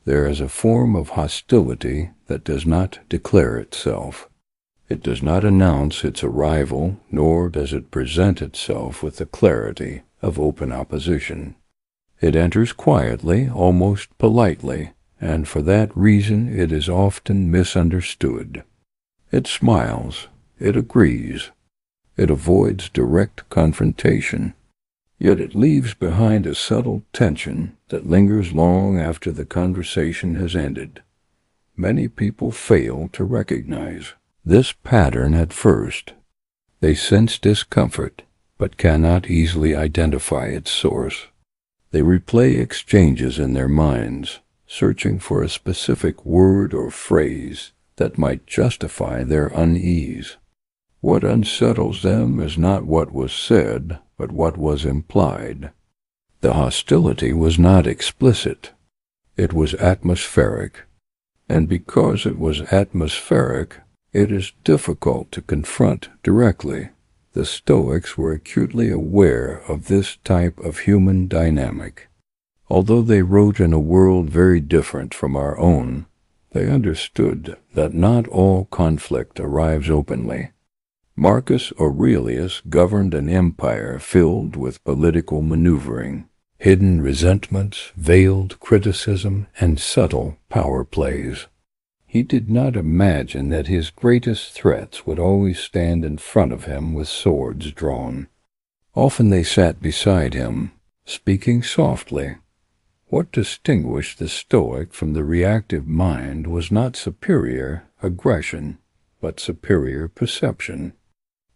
There is a form of hostility that does not declare itself. It does not announce its arrival, nor does it present itself with the clarity of open opposition. It enters quietly, almost politely, and for that reason it is often misunderstood. It smiles, it agrees, it avoids direct confrontation, yet it leaves behind a subtle tension that lingers long after the conversation has ended. Many people fail to recognize this pattern at first. They sense discomfort, but cannot easily identify its source. They replay exchanges in their minds, searching for a specific word or phrase that might justify their unease. What unsettles them is not what was said, but what was implied. The hostility was not explicit. It was atmospheric. And because it was atmospheric, it is difficult to confront directly. The Stoics were acutely aware of this type of human dynamic. Although they wrote in a world very different from our own, they understood that not all conflict arrives openly. Marcus Aurelius governed an empire filled with political maneuvering, hidden resentments, veiled criticism, and subtle power plays. He did not imagine that his greatest threats would always stand in front of him with swords drawn. Often they sat beside him, speaking softly. What distinguished the Stoic from the reactive mind was not superior aggression, but superior perception.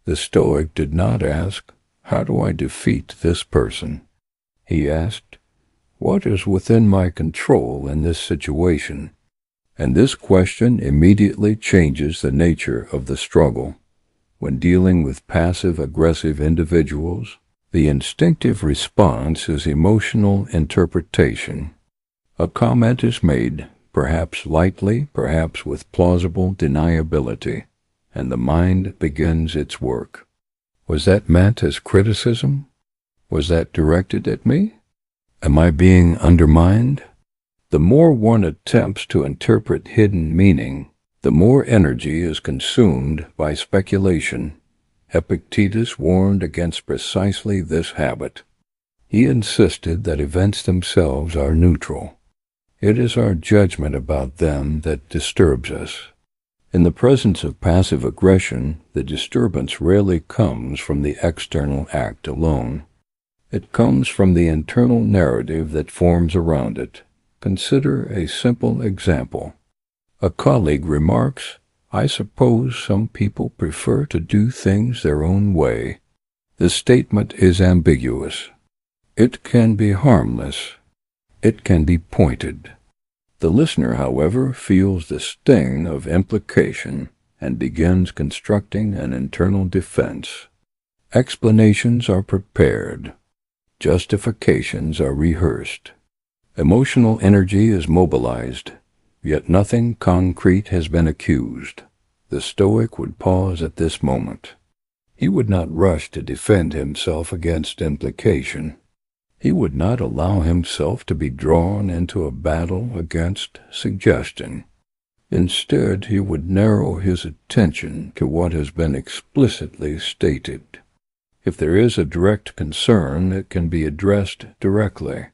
The Stoic did not ask, "How do I defeat this person?" He asked, "What is within my control in this situation?" And this question immediately changes the nature of the struggle. When dealing with passive-aggressive individuals, the instinctive response is emotional interpretation. A comment is made, perhaps lightly, perhaps with plausible deniability, and the mind begins its work. Was that meant as criticism? Was that directed at me? Am I being undermined? The more one attempts to interpret hidden meaning, the more energy is consumed by speculation. Epictetus warned against precisely this habit. He insisted that events themselves are neutral. It is our judgment about them that disturbs us. In the presence of passive aggression, the disturbance rarely comes from the external act alone. It comes from the internal narrative that forms around it. Consider a simple example. A colleague remarks, "I suppose some people prefer to do things their own way." The statement is ambiguous. It can be harmless. It can be pointed. The listener, however, feels the sting of implication and begins constructing an internal defense. Explanations are prepared. Justifications are rehearsed. Emotional energy is mobilized, yet nothing concrete has been accused. The Stoic would pause at this moment. He would not rush to defend himself against implication. He would not allow himself to be drawn into a battle against suggestion. Instead, he would narrow his attention to what has been explicitly stated. If there is a direct concern, it can be addressed directly.